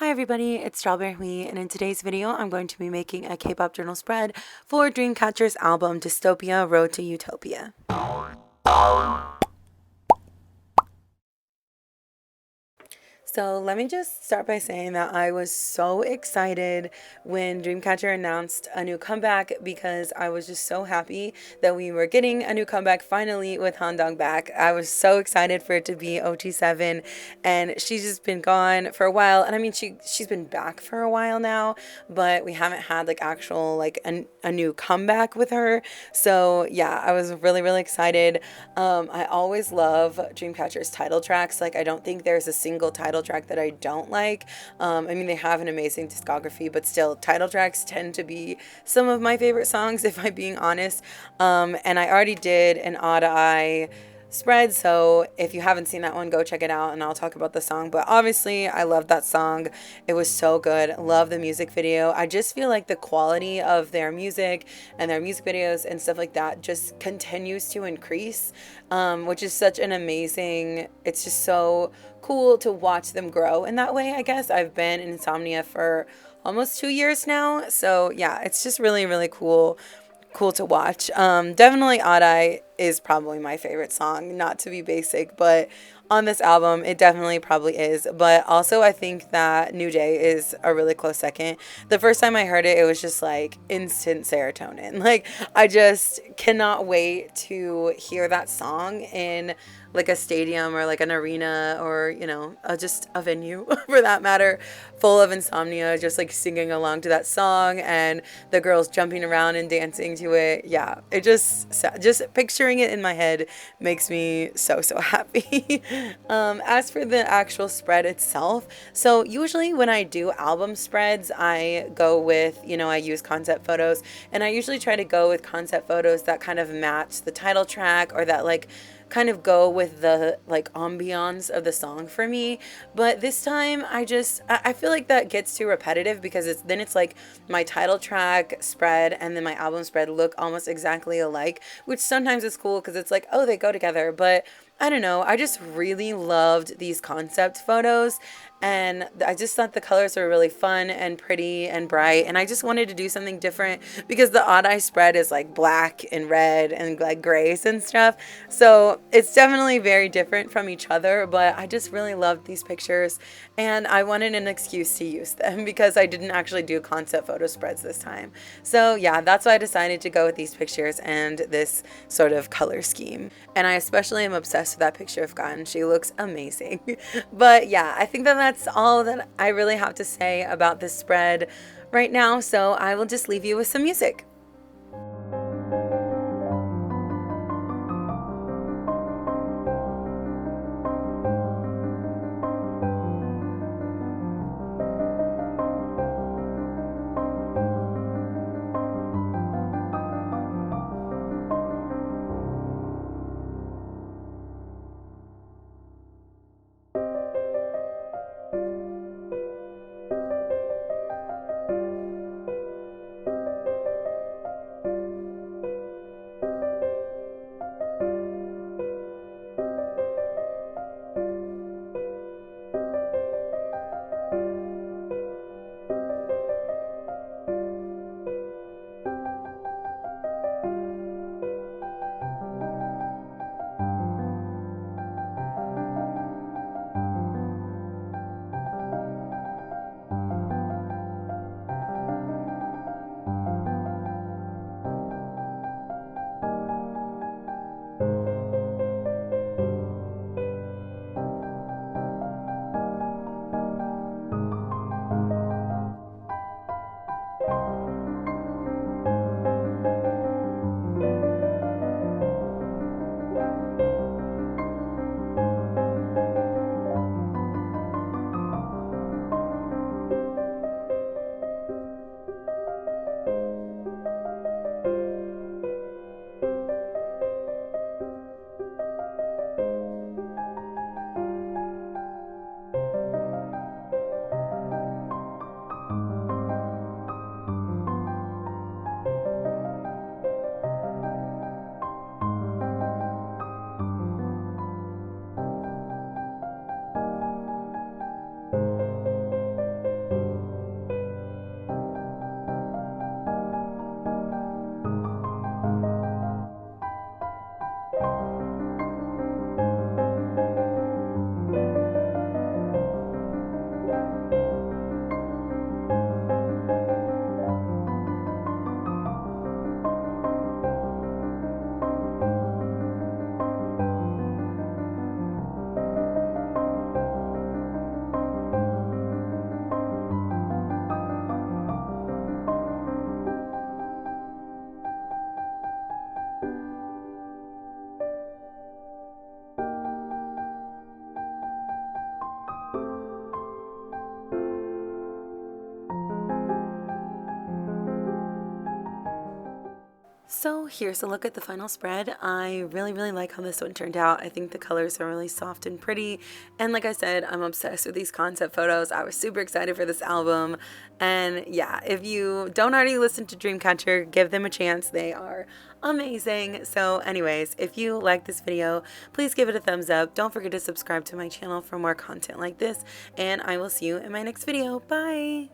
Hi everybody, it's Strawberry Me, and in today's video I'm going to be making a K-pop journal spread for Dreamcatcher's album Dystopia, Road to Utopia. So let me just start by saying that I was so excited when Dreamcatcher announced a new comeback because I was just so happy that we were getting a new comeback finally with Handong back. I was so excited for it to be OT7, and she's just been gone for a while. And I mean, she's been back for a while now, but we haven't had like actual like a new comeback with her. So yeah, I was really excited. I always love Dreamcatcher's title tracks. Like, I don't think there's a single title track that I don't like. I mean, they have an amazing discography, but still, title tracks tend to be some of my favorite songs, if I'm being honest. And I already did an Odd Eye spread, so if you haven't seen that one, go check it out and I'll talk about the song. But obviously I love that song. It was so good. Love the music video. I just feel like the quality of their music and their music videos and stuff like that just continues to increase, which is such an amazing, it's just so cool to watch them grow in that way. I guess I've been in Insomnia for almost 2 years now, so yeah, it's just really cool to watch. Definitely Odd Eye is probably my favorite song, not to be basic, but on this album, it definitely probably is. But also, I think that New Day is a really close second. The first time I heard it, it was just like instant serotonin. Like, I just cannot wait to hear that song in like a stadium or like an arena or, just a venue for that matter, full of insomnia, just like singing along to that song and the girls jumping around and dancing to it. Yeah, it just picturing it in my head makes me so happy. As for the actual spread itself, so usually when I do album spreads, I go with, I use concept photos, and I usually try to go with concept photos that kind of match the title track or that like kind of go with the like ambiance of the song for me. But this time I feel like that gets too repetitive because it's like my title track spread and then my album spread look almost exactly alike, which sometimes is cool because it's like, oh, they go together. But I don't know, I just really loved these concept photos, and I just thought the colors were really fun and pretty and bright, and I just wanted to do something different because the Odd Eye spread is like black and red and like grays and stuff. So it's definitely very different from each other, but I just really loved these pictures and I wanted an excuse to use them because I didn't actually do concept photo spreads this time. So yeah, that's why I decided to go with these pictures and this sort of color scheme. And I especially am obsessed with that picture of Gun. She looks amazing. But yeah, I think that that's all that I really have to say about this spread right now. So I will just leave you with some music. So here's a look at the final spread. I really like how this one turned out. I think the colors are really soft and pretty. And like I said, I'm obsessed with these concept photos. I was super excited for this album. And yeah, if you don't already listen to Dreamcatcher, give them a chance. They are amazing. So anyways, if you like this video, please give it a thumbs up. Don't forget to subscribe to my channel for more content like this. And I will see you in my next video. Bye!